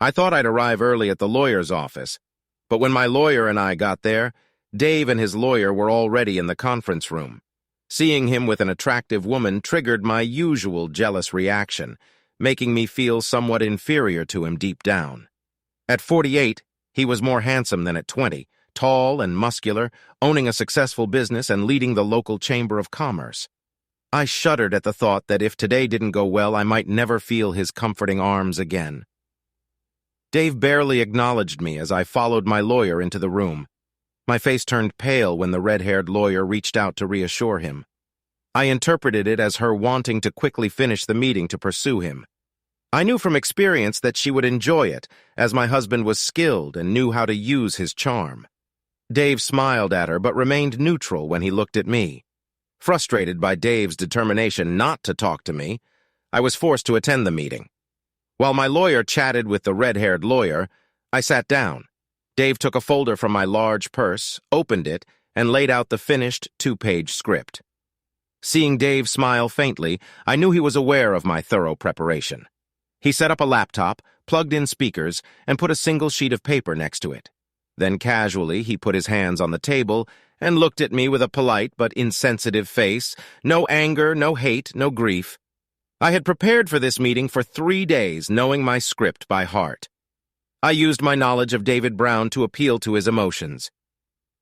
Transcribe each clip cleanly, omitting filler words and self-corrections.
I thought I'd arrive early at the lawyer's office, but when my lawyer and I got there, Dave and his lawyer were already in the conference room. Seeing him with an attractive woman triggered my usual jealous reaction, making me feel somewhat inferior to him deep down. At 48, he was more handsome than at 20, tall and muscular, owning a successful business and leading the local chamber of commerce. I shuddered at the thought that if today didn't go well, I might never feel his comforting arms again. Dave barely acknowledged me as I followed my lawyer into the room. My face turned pale when the red-haired lawyer reached out to reassure him. I interpreted it as her wanting to quickly finish the meeting to pursue him. I knew from experience that she would enjoy it, as my husband was skilled and knew how to use his charm. Dave smiled at her but remained neutral when he looked at me. Frustrated by Dave's determination not to talk to me, I was forced to attend the meeting. While my lawyer chatted with the red-haired lawyer, I sat down. Dave took a folder from my large purse, opened it, and laid out the finished 2-page script. Seeing Dave smile faintly, I knew he was aware of my thorough preparation. He set up a laptop, plugged in speakers, and put a single sheet of paper next to it. Then casually, he put his hands on the table and looked at me with a polite but insensitive face. No anger, no hate, no grief. I had prepared for this meeting for 3 days, knowing my script by heart. I used my knowledge of David Brown to appeal to his emotions.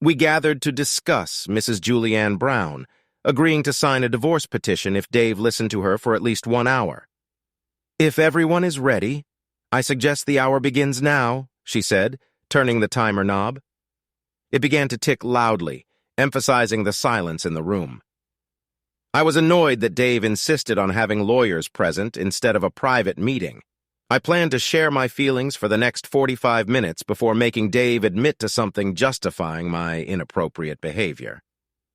We gathered to discuss Mrs. Julianne Brown, agreeing to sign a divorce petition if Dave listened to her for at least 1 hour. "If everyone is ready, I suggest the hour begins now," she said, turning the timer knob. It began to tick loudly, emphasizing the silence in the room. I was annoyed that Dave insisted on having lawyers present instead of a private meeting. I planned to share my feelings for the next 45 minutes before making Dave admit to something justifying my inappropriate behavior.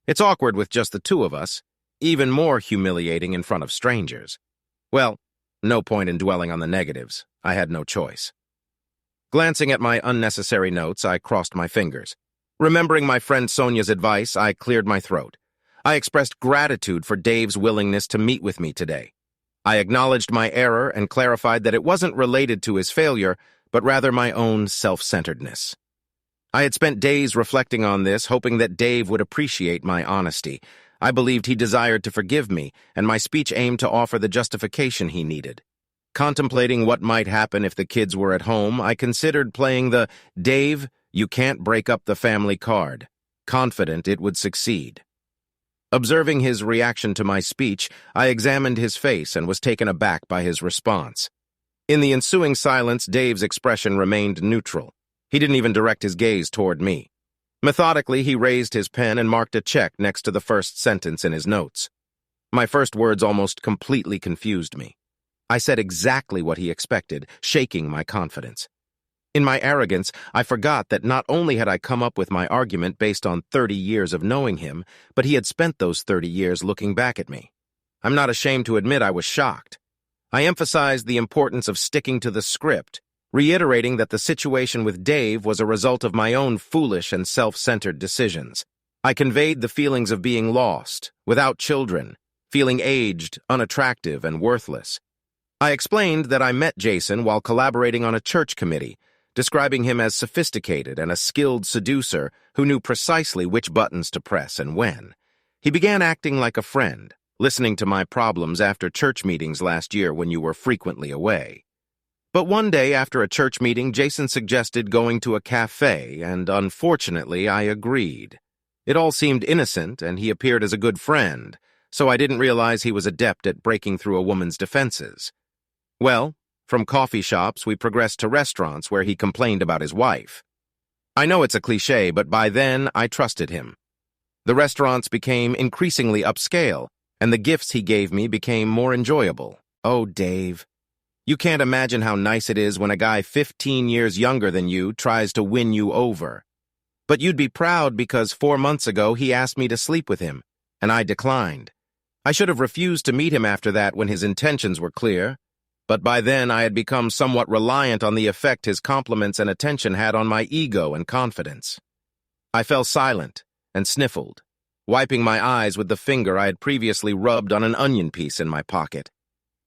It's awkward with just the two of us, even more humiliating in front of strangers. Well, no point in dwelling on the negatives. I had no choice. Glancing at my unnecessary notes, I crossed my fingers. Remembering my friend Sonia's advice, I cleared my throat. I expressed gratitude for Dave's willingness to meet with me today. I acknowledged my error and clarified that it wasn't related to his failure, but rather my own self-centeredness. I had spent days reflecting on this, hoping that Dave would appreciate my honesty. I believed he desired to forgive me, and my speech aimed to offer the justification he needed. Contemplating what might happen if the kids were at home, I considered playing the "Dave, you can't break up the family" card, confident it would succeed. Observing his reaction to my speech, I examined his face and was taken aback by his response. In the ensuing silence, Dave's expression remained neutral. He didn't even direct his gaze toward me. Methodically, he raised his pen and marked a check next to the first sentence in his notes. My first words almost completely confused me. I said exactly what he expected, shaking my confidence. In my arrogance, I forgot that not only had I come up with my argument based on 30 years of knowing him, but he had spent those 30 years looking back at me. I'm not ashamed to admit I was shocked. I emphasized the importance of sticking to the script, reiterating that the situation with Dave was a result of my own foolish and self-centered decisions. I conveyed the feelings of being lost, without children, feeling aged, unattractive, and worthless. I explained that I met Jason while collaborating on a church committee, describing him as sophisticated and a skilled seducer who knew precisely which buttons to press and when. He began acting like a friend, listening to my problems after church meetings last year when you were frequently away. But one day after a church meeting, Jason suggested going to a cafe, and unfortunately I agreed. It all seemed innocent, and he appeared as a good friend, so I didn't realize he was adept at breaking through a woman's defenses. Well, from coffee shops, we progressed to restaurants where he complained about his wife. I know it's a cliché, but by then, I trusted him. The restaurants became increasingly upscale, and the gifts he gave me became more enjoyable. Oh, Dave. You can't imagine how nice it is when a guy 15 years younger than you tries to win you over. But you'd be proud because 4 months ago he asked me to sleep with him, and I declined. I should have refused to meet him after that when his intentions were clear. But by then I had become somewhat reliant on the effect his compliments and attention had on my ego and confidence. I fell silent and sniffled, wiping my eyes with the finger I had previously rubbed on an onion piece in my pocket.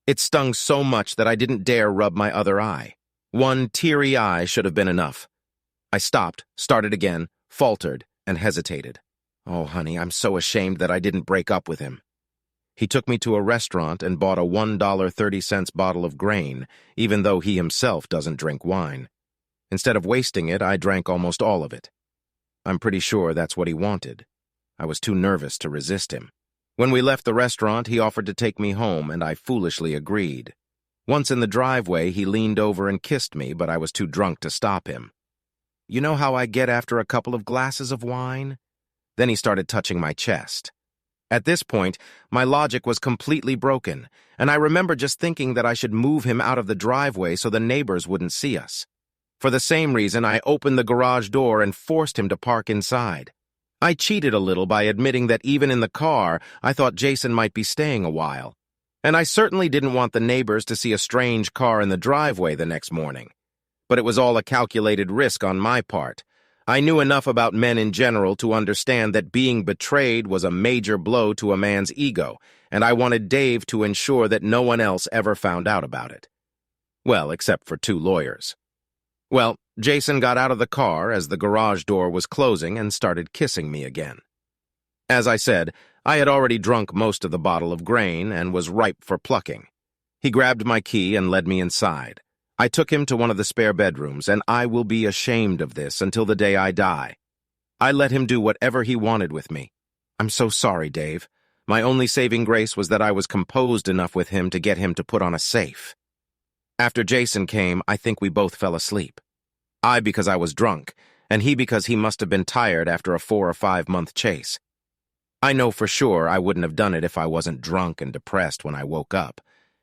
It stung so much that I didn't dare rub my other eye. One teary eye should have been enough. I stopped, started again, faltered, and hesitated. Oh, honey, I'm so ashamed that I didn't break up with him. He took me to a restaurant and bought a $1.30 bottle of grain, even though he himself doesn't drink wine. Instead of wasting it, I drank almost all of it. I'm pretty sure that's what he wanted. I was too nervous to resist him. When we left the restaurant, he offered to take me home, and I foolishly agreed. Once in the driveway, he leaned over and kissed me, but I was too drunk to stop him. You know how I get after a couple of glasses of wine? Then he started touching my chest. At this point, my logic was completely broken, and I remember just thinking that I should move him out of the driveway so the neighbors wouldn't see us. For the same reason, I opened the garage door and forced him to park inside. I cheated a little by admitting that even in the car, I thought Jason might be staying a while. And I certainly didn't want the neighbors to see a strange car in the driveway the next morning. But it was all a calculated risk on my part. I knew enough about men in general to understand that being betrayed was a major blow to a man's ego, and I wanted Dave to ensure that no one else ever found out about it. Well, except for 2 lawyers. Well, Jason got out of the car as the garage door was closing and started kissing me again. As I said, I had already drunk most of the bottle of grain and was ripe for plucking. He grabbed my key and led me inside. I took him to one of the spare bedrooms, and I will be ashamed of this until the day I die. I let him do whatever he wanted with me. I'm so sorry, Dave. My only saving grace was that I was composed enough with him to get him to put on a safe. After Jason came, I think we both fell asleep. I because I was drunk, and he because he must have been tired after a 4 or 5 month chase. I know for sure I wouldn't have done it if I wasn't drunk and depressed when I woke up,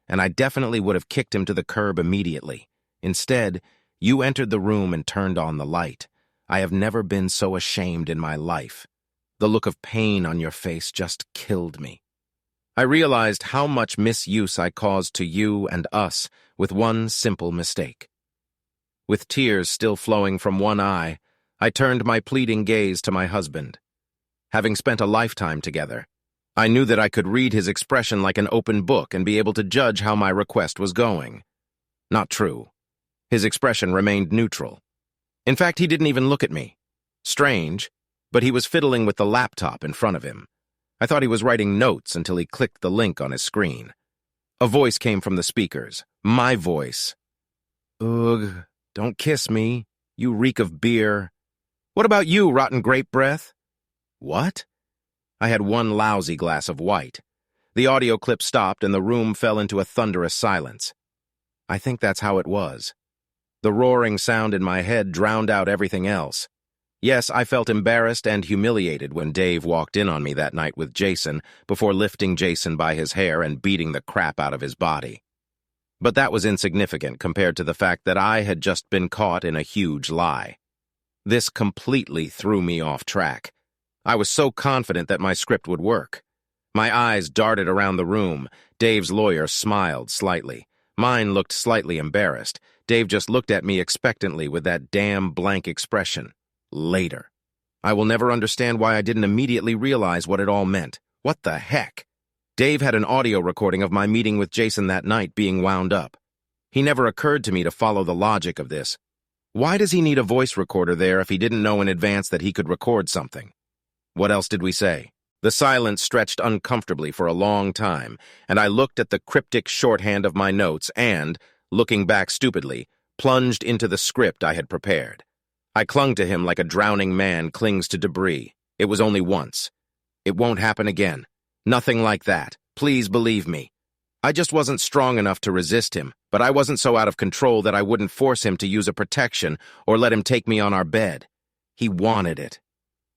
and I definitely would have kicked him to the curb immediately. Instead, you entered the room and turned on the light. I have never been so ashamed in my life. The look of pain on your face just killed me. I realized how much misuse I caused to you and us with one simple mistake. With tears still flowing from one eye, I turned my pleading gaze to my husband. Having spent a lifetime together, I knew that I could read his expression like an open book and be able to judge how my request was going. Not true. His expression remained neutral. In fact, he didn't even look at me. Strange, but he was fiddling with the laptop in front of him. I thought he was writing notes until he clicked the link on his screen. A voice came from the speakers. My voice. Ugh, don't kiss me. You reek of beer. What about you, rotten grape breath? What? I had one lousy glass of white. The audio clip stopped and the room fell into a thunderous silence. I think that's how it was. The roaring sound in my head drowned out everything else. Yes, I felt embarrassed and humiliated when Dave walked in on me that night with Jason before lifting Jason by his hair and beating the crap out of his body. But that was insignificant compared to the fact that I had just been caught in a huge lie. This completely threw me off track. I was so confident that my script would work. My eyes darted around the room. Dave's lawyer smiled slightly. Mine looked slightly embarrassed. Dave just looked at me expectantly with that damn blank expression. Later. I will never understand why I didn't immediately realize what it all meant. What the heck? Dave had an audio recording of my meeting with Jason that night being wound up. He never occurred to me to follow the logic of this. Why does he need a voice recorder there if he didn't know in advance that he could record something? What else did we say? The silence stretched uncomfortably for a long time, and I looked at the cryptic shorthand of my notes and, looking back stupidly, plunged into the script I had prepared. I clung to him like a drowning man clings to debris. It was only once. It won't happen again. Nothing like that. Please believe me. I just wasn't strong enough to resist him, but I wasn't so out of control that I wouldn't force him to use a protection or let him take me on our bed. He wanted it.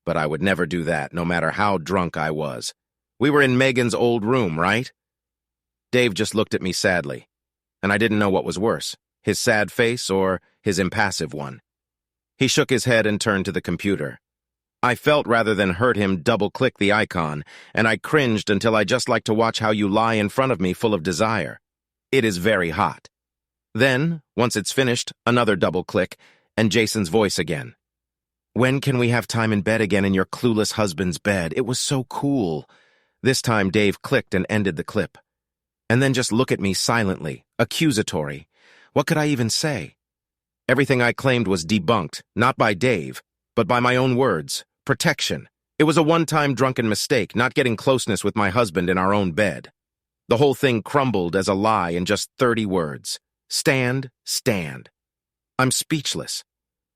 But I would never do that, no matter how drunk I was. We were in Megan's old room, right? Dave just looked at me sadly, and I didn't know what was worse, his sad face or his impassive one. He shook his head and turned to the computer. I felt rather than hurt him double-click the icon, and I cringed until I just like to watch how you lie in front of me full of desire. It is very hot. Then, once it's finished, another double-click, and Jason's voice again. When can we have time in bed again in your clueless husband's bed? It was so cool. This time Dave clicked and ended the clip. And then just look at me silently, accusatory. What could I even say? Everything I claimed was debunked, not by Dave, but by my own words. Protection. It was a one-time drunken mistake, not getting closeness with my husband in our own bed. The whole thing crumbled as a lie in just 30 words. Stand, stand. I'm speechless.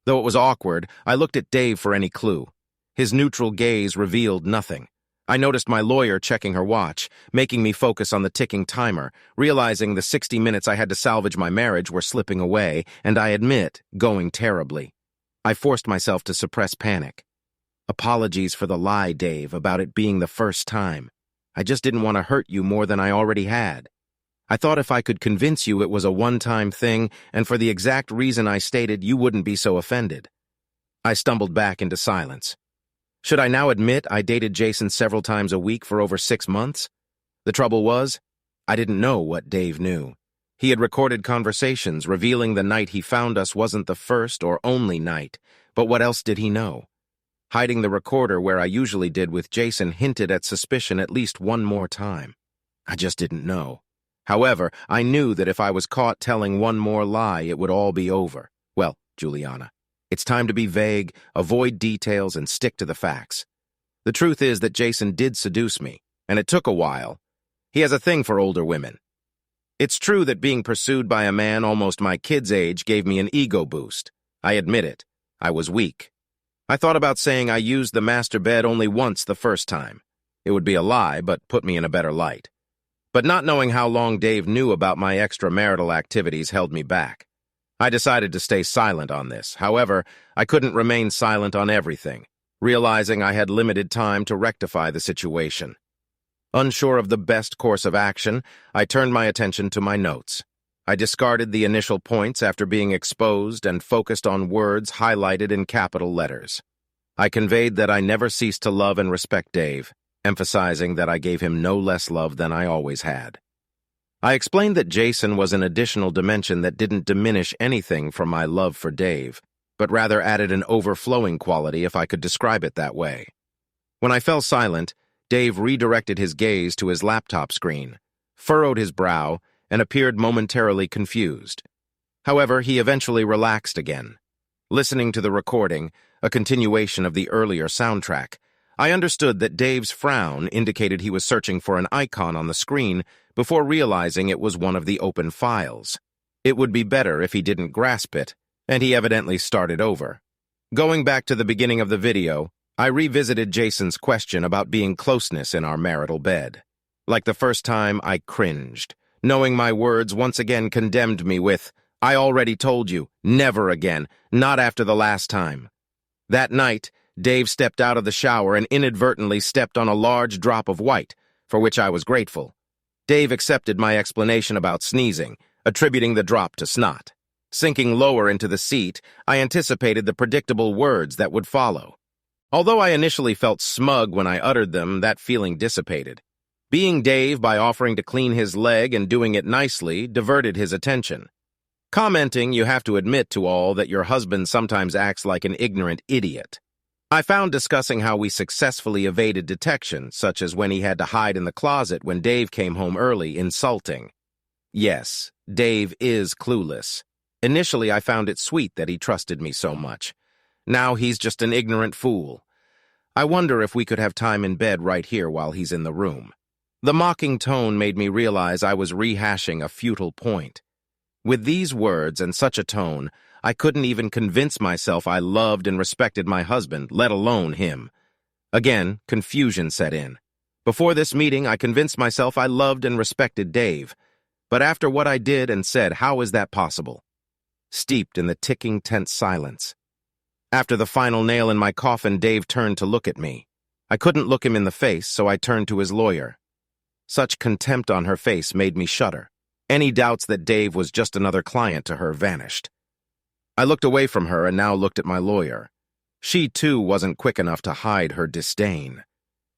Though it was awkward, I looked at Dave for any clue. His neutral gaze revealed nothing. I noticed my lawyer checking her watch, making me focus on the ticking timer, realizing the 60 minutes I had to salvage my marriage were slipping away, and I admit, going terribly. I forced myself to suppress panic. Apologies for the lie, Dave, about it being the first time. I just didn't want to hurt you more than I already had. I thought if I could convince you it was a one-time thing, and for the exact reason I stated, you wouldn't be so offended. I stumbled back into silence. Should I now admit I dated Jason several times a week for over 6 months? The trouble was, I didn't know what Dave knew. He had recorded conversations revealing the night he found us wasn't the first or only night, but what else did he know? Hiding the recorder where I usually did with Jason hinted at suspicion at least one more time. I just didn't know. However, I knew that if I was caught telling one more lie, it would all be over. Well, Juliana, it's time to be vague, avoid details, and stick to the facts. The truth is that Jason did seduce me, and it took a while. He has a thing for older women. It's true that being pursued by a man almost my kid's age gave me an ego boost. I admit it. I was weak. I thought about saying I used the master bed only once the first time. It would be a lie, but put me in a better light. But not knowing how long Dave knew about my extramarital activities held me back. I decided to stay silent on this. However, I couldn't remain silent on everything, realizing I had limited time to rectify the situation. Unsure of the best course of action, I turned my attention to my notes. I discarded the initial points after being exposed and focused on words highlighted in capital letters. I conveyed that I never ceased to love and respect Dave, emphasizing that I gave him no less love than I always had. I explained that Jason was an additional dimension that didn't diminish anything from my love for Dave, but rather added an overflowing quality if I could describe it that way. When I fell silent, Dave redirected his gaze to his laptop screen, furrowed his brow, and appeared momentarily confused. However, he eventually relaxed again. Listening to the recording, a continuation of the earlier soundtrack, I understood that Dave's frown indicated he was searching for an icon on the screen before realizing it was one of the open files. It would be better if he didn't grasp it, and he evidently started over. Going back to the beginning of the video, I revisited Jason's question about being closeness in our marital bed. Like the first time, I cringed, knowing my words once again condemned me with, "I already told you, never again, not after the last time." That night, Dave stepped out of the shower and inadvertently stepped on a large drop of white, for which I was grateful. Dave accepted my explanation about sneezing, attributing the drop to snot. Sinking lower into the seat, I anticipated the predictable words that would follow. Although I initially felt smug when I uttered them, that feeling dissipated. Being Dave by offering to clean his leg and doing it nicely diverted his attention. Commenting, you have to admit to all that your husband sometimes acts like an ignorant idiot. I found discussing how we successfully evaded detection, such as when he had to hide in the closet when Dave came home early, insulting. Yes, Dave is clueless. Initially, I found it sweet that he trusted me so much. Now he's just an ignorant fool. I wonder if we could have time in bed right here while he's in the room. The mocking tone made me realize I was rehashing a futile point. With these words and such a tone, I couldn't even convince myself I loved and respected my husband, let alone him. Again, confusion set in. Before this meeting, I convinced myself I loved and respected Dave. But after what I did and said, how is that possible? Steeped in the ticking, tense silence. After the final nail in my coffin, Dave turned to look at me. I couldn't look him in the face, so I turned to his lawyer. Such contempt on her face made me shudder. Any doubts that Dave was just another client to her vanished. I looked away from her and now looked at my lawyer. She, too, wasn't quick enough to hide her disdain.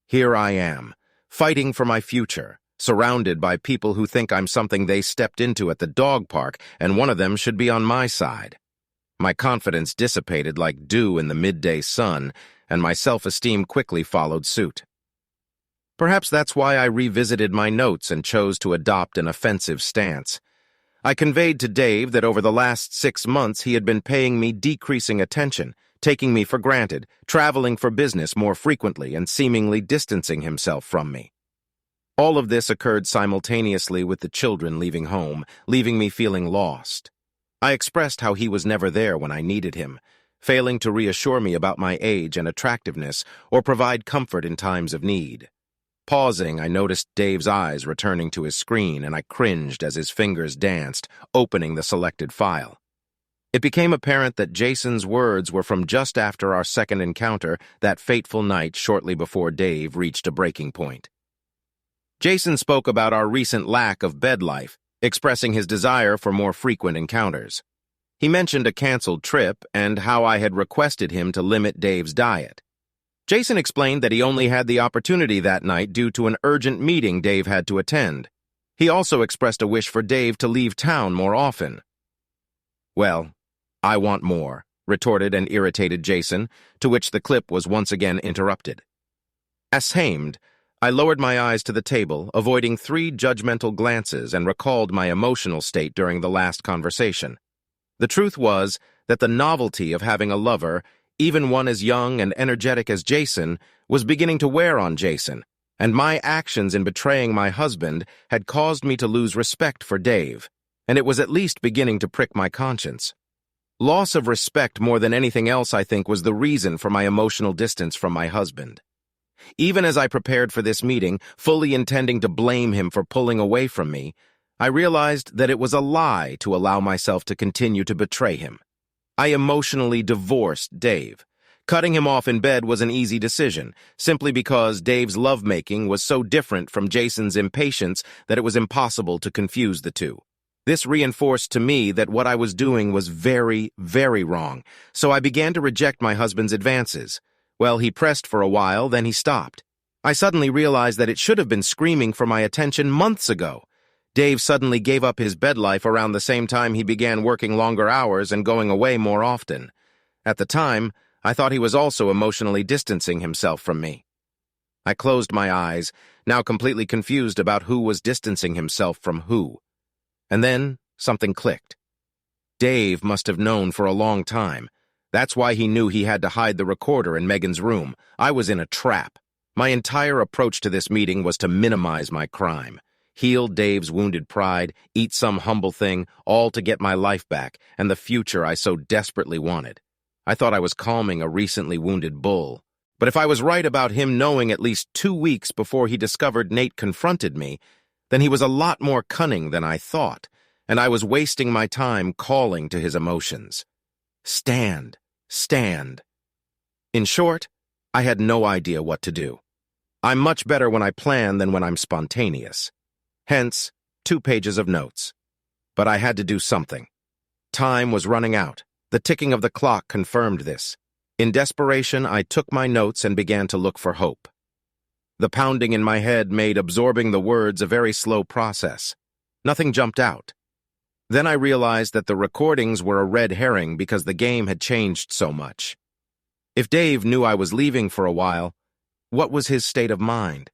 Here I am, fighting for my future, surrounded by people who think I'm something they stepped into at the dog park, and one of them should be on my side. My confidence dissipated like dew in the midday sun, and my self-esteem quickly followed suit. Perhaps that's why I revisited my notes and chose to adopt an offensive stance. I conveyed to Dave that over the last 6 months he had been paying me decreasing attention, taking me for granted, traveling for business more frequently, and seemingly distancing himself from me. All of this occurred simultaneously with the children leaving home, leaving me feeling lost. I expressed how he was never there when I needed him, failing to reassure me about my age and attractiveness or provide comfort in times of need. Pausing, I noticed Dave's eyes returning to his screen, and I cringed as his fingers danced, opening the selected file. It became apparent that Jason's words were from just after our second encounter, that fateful night shortly before Dave reached a breaking point. Jason spoke about our recent lack of bed life, expressing his desire for more frequent encounters. He mentioned a canceled trip and how I had requested him to limit Dave's diet. Jason explained that he only had the opportunity that night due to an urgent meeting Dave had to attend. He also expressed a wish for Dave to leave town more often. "Well, I want more," retorted an irritated Jason, to which the clip was once again interrupted. Ashamed, I lowered my eyes to the table, avoiding 3 judgmental glances, and recalled my emotional state during the last conversation. The truth was that the novelty of having a lover, even one as young and energetic as Jason, was beginning to wear on Jason, and my actions in betraying my husband had caused me to lose respect for Dave, and it was at least beginning to prick my conscience. Loss of respect more than anything else, I think, was the reason for my emotional distance from my husband. Even as I prepared for this meeting, fully intending to blame him for pulling away from me, I realized that it was a lie to allow myself to continue to betray him. I emotionally divorced Dave. Cutting him off in bed was an easy decision, simply because Dave's lovemaking was so different from Jason's impatience that it was impossible to confuse the two. This reinforced to me that what I was doing was very, very wrong, so I began to reject my husband's advances. Well, he pressed for a while, then he stopped. I suddenly realized that it should have been screaming for my attention months ago. Dave suddenly gave up his bed life around the same time he began working longer hours and going away more often. At the time, I thought he was also emotionally distancing himself from me. I closed my eyes, now completely confused about who was distancing himself from who. And then something clicked. Dave must have known for a long time. That's why he knew he had to hide the recorder in Megan's room. I was in a trap. My entire approach to this meeting was to minimize my crime. Heal Dave's wounded pride, eat some humble thing, all to get my life back and the future I so desperately wanted. I thought I was calming a recently wounded bull. But if I was right about him knowing at least 2 weeks before he discovered Nate confronted me, then he was a lot more cunning than I thought, and I was wasting my time calling to his emotions. Stand. Stand. In short, I had no idea what to do. I'm much better when I plan than when I'm spontaneous. Hence, 2 pages of notes. But I had to do something. Time was running out. The ticking of the clock confirmed this. In desperation, I took my notes and began to look for hope. The pounding in my head made absorbing the words a very slow process. Nothing jumped out. Then I realized that the recordings were a red herring because the game had changed so much. If Dave knew I was leaving for a while, what was his state of mind?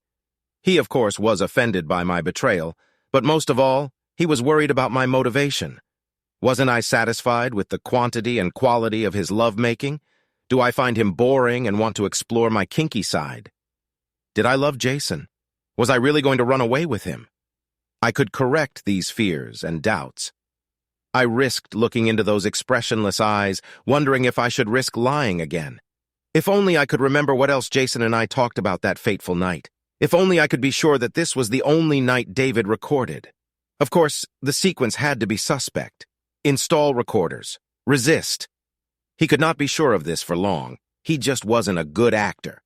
He, of course, was offended by my betrayal, but most of all, he was worried about my motivation. Wasn't I satisfied with the quantity and quality of his lovemaking? Do I find him boring and want to explore my kinky side? Did I love Jason? Was I really going to run away with him? I could correct these fears and doubts. I risked looking into those expressionless eyes, wondering if I should risk lying again. If only I could remember what else Jason and I talked about that fateful night. If only I could be sure that this was the only night David recorded. Of course, the sequence had to be suspect. Install recorders. Resist. He could not be sure of this for long. He just wasn't a good actor.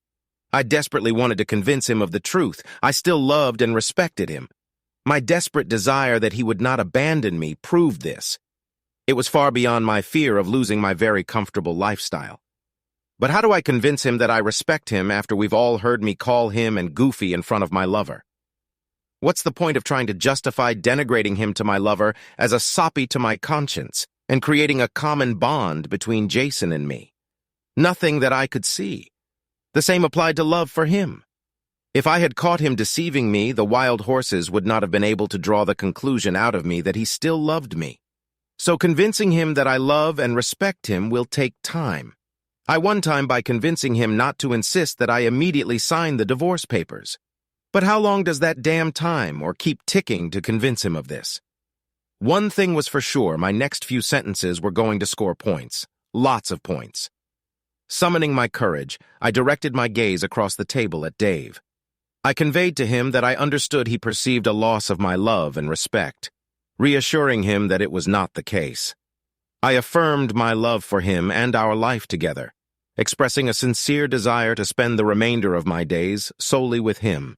I desperately wanted to convince him of the truth. I still loved and respected him. My desperate desire that he would not abandon me proved this. It was far beyond my fear of losing my very comfortable lifestyle. But how do I convince him that I respect him after we've all heard me call him and Goofy in front of my lover? What's the point of trying to justify denigrating him to my lover as a soppy to my conscience and creating a common bond between Jason and me? Nothing that I could see. The same applied to love for him. If I had caught him deceiving me, the wild horses would not have been able to draw the conclusion out of me that he still loved me. So convincing him that I love and respect him will take time. I won time by convincing him not to insist that I immediately sign the divorce papers. But how long does that damn time or keep ticking to convince him of this? One thing was for sure, my next few sentences were going to score points. Lots of points. Summoning my courage, I directed my gaze across the table at Dave. I conveyed to him that I understood he perceived a loss of my love and respect, reassuring him that it was not the case. I affirmed my love for him and our life together, expressing a sincere desire to spend the remainder of my days solely with him.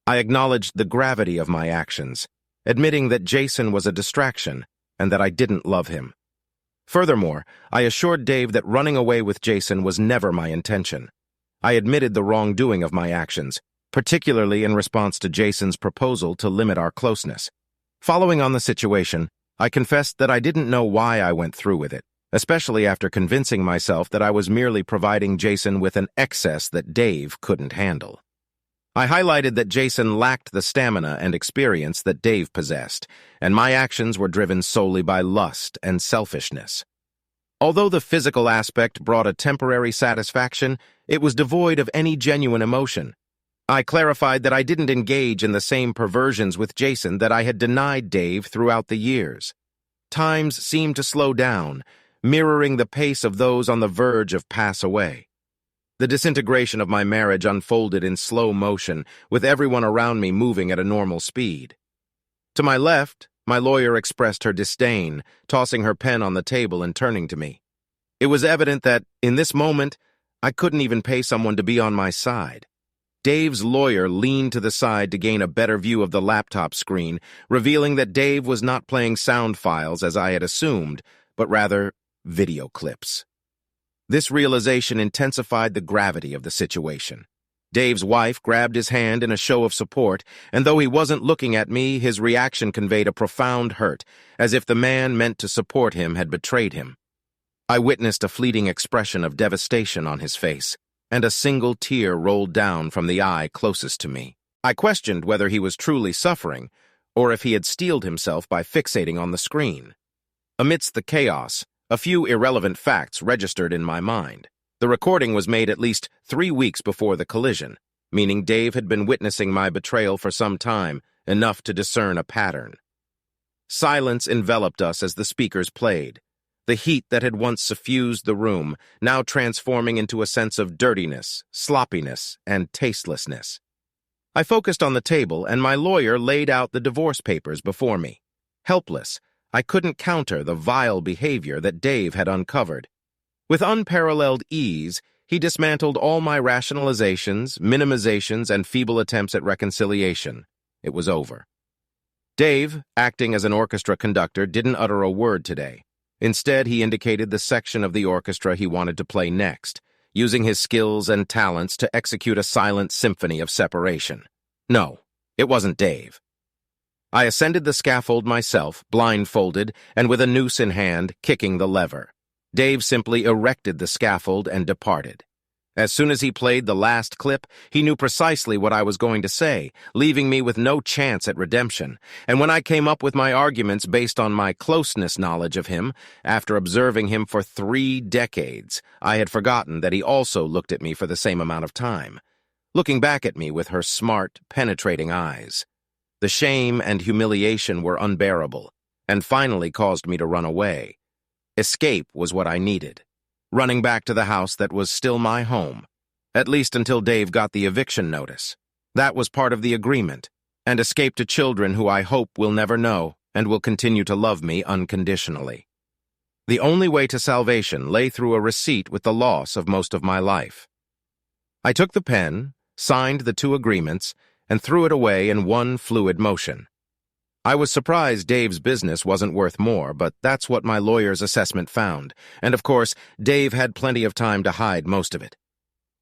I acknowledged the gravity of my actions, admitting that Jason was a distraction and that I didn't love him. Furthermore, I assured Dave that running away with Jason was never my intention. I admitted the wrongdoing of my actions, particularly in response to Jason's proposal to limit our closeness. Following on the situation, I confessed that I didn't know why I went through with it, especially after convincing myself that I was merely providing Jason with an excess that Dave couldn't handle. I highlighted that Jason lacked the stamina and experience that Dave possessed, and my actions were driven solely by lust and selfishness. Although the physical aspect brought a temporary satisfaction, it was devoid of any genuine emotion. I clarified that I didn't engage in the same perversions with Jason that I had denied Dave throughout the years. Times seemed to slow down, mirroring the pace of those on the verge of pass away. The disintegration of my marriage unfolded in slow motion, with everyone around me moving at a normal speed. To my left, my lawyer expressed her disdain, tossing her pen on the table and turning to me. It was evident that, in this moment, I couldn't even pay someone to be on my side. Dave's lawyer leaned to the side to gain a better view of the laptop screen, revealing that Dave was not playing sound files as I had assumed, but rather video clips. This realization intensified the gravity of the situation. Dave's wife grabbed his hand in a show of support, and though he wasn't looking at me, his reaction conveyed a profound hurt, as if the man meant to support him had betrayed him. I witnessed a fleeting expression of devastation on his face, and a single tear rolled down from the eye closest to me. I questioned whether he was truly suffering, or if he had steeled himself by fixating on the screen. Amidst the chaos, a few irrelevant facts registered in my mind. The recording was made at least 3 weeks before the collision, meaning Dave had been witnessing my betrayal for some time, enough to discern a pattern. Silence enveloped us as the speakers played, the heat that had once suffused the room, now transforming into a sense of dirtiness, sloppiness, and tastelessness. I focused on the table, and my lawyer laid out the divorce papers before me. Helpless, I couldn't counter the vile behavior that Dave had uncovered. With unparalleled ease, he dismantled all my rationalizations, minimizations, and feeble attempts at reconciliation. It was over. Dave, acting as an orchestra conductor, didn't utter a word today. Instead, he indicated the section of the orchestra he wanted to play next, using his skills and talents to execute a silent symphony of separation. No, it wasn't Dave. I ascended the scaffold myself, blindfolded, and with a noose in hand, kicking the lever. Dave simply erected the scaffold and departed. As soon as he played the last clip, he knew precisely what I was going to say, leaving me with no chance at redemption. And when I came up with my arguments based on my closeness knowledge of him, after observing him for 3 decades, I had forgotten that he also looked at me for the same amount of time, looking back at me with her smart, penetrating eyes. The shame and humiliation were unbearable, and finally caused me to run away. Escape was what I needed. Running back to the house that was still my home, at least until Dave got the eviction notice. That was part of the agreement, and escape to children who I hope will never know and will continue to love me unconditionally. The only way to salvation lay through a receipt with the loss of most of my life. I took the pen, signed the 2 agreements, and threw it away in one fluid motion. I was surprised Dave's business wasn't worth more, but that's what my lawyer's assessment found, and of course, Dave had plenty of time to hide most of it.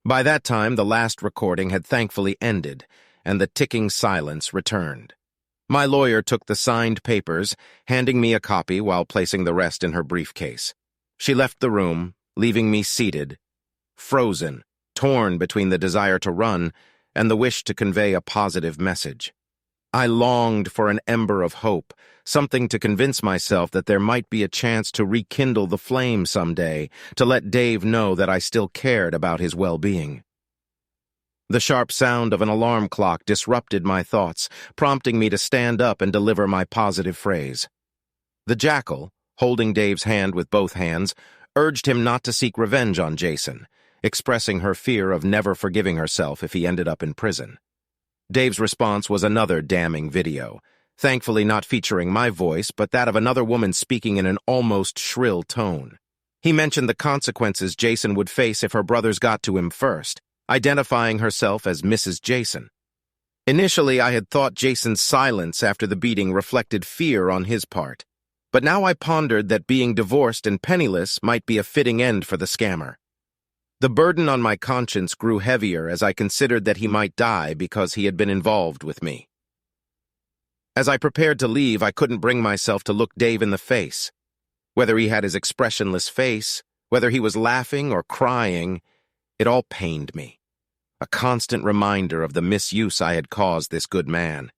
By that time, the last recording had thankfully ended, and the ticking silence returned. My lawyer took the signed papers, handing me a copy while placing the rest in her briefcase. She left the room, leaving me seated, frozen, torn between the desire to run and the wish to convey a positive message. I longed for an ember of hope, something to convince myself that there might be a chance to rekindle the flame someday, to let Dave know that I still cared about his well-being. The sharp sound of an alarm clock disrupted my thoughts, prompting me to stand up and deliver my positive phrase. The jackal, holding Dave's hand with both hands, urged him not to seek revenge on Jason, expressing her fear of never forgiving herself if he ended up in prison. Dave's response was another damning video, thankfully not featuring my voice, but that of another woman speaking in an almost shrill tone. He mentioned the consequences Jason would face if her brothers got to him first, identifying herself as Mrs. Jason. Initially, I had thought Jason's silence after the beating reflected fear on his part, but now I pondered that being divorced and penniless might be a fitting end for the scammer. The burden on my conscience grew heavier as I considered that he might die because he had been involved with me. As I prepared to leave, I couldn't bring myself to look Dave in the face. Whether he had his expressionless face, whether he was laughing or crying, it all pained me. A constant reminder of the misuse I had caused this good man.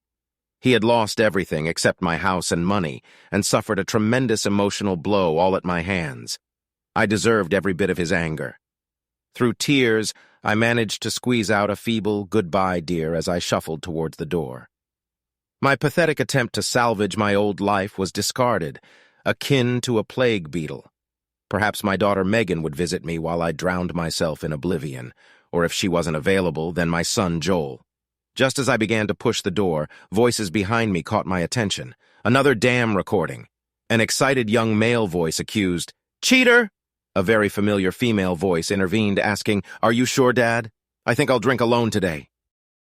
He had lost everything except my house and money, and suffered a tremendous emotional blow all at my hands. I deserved every bit of his anger. Through tears, I managed to squeeze out a feeble "goodbye, dear," as I shuffled towards the door. My pathetic attempt to salvage my old life was discarded, akin to a plague beetle. Perhaps my daughter Megan would visit me while I drowned myself in oblivion, or if she wasn't available, then my son Joel. Just as I began to push the door, voices behind me caught my attention. Another damn recording. An excited young male voice accused, "Cheater!" A very familiar female voice intervened, asking, "Are you sure, Dad? I think I'll drink alone today."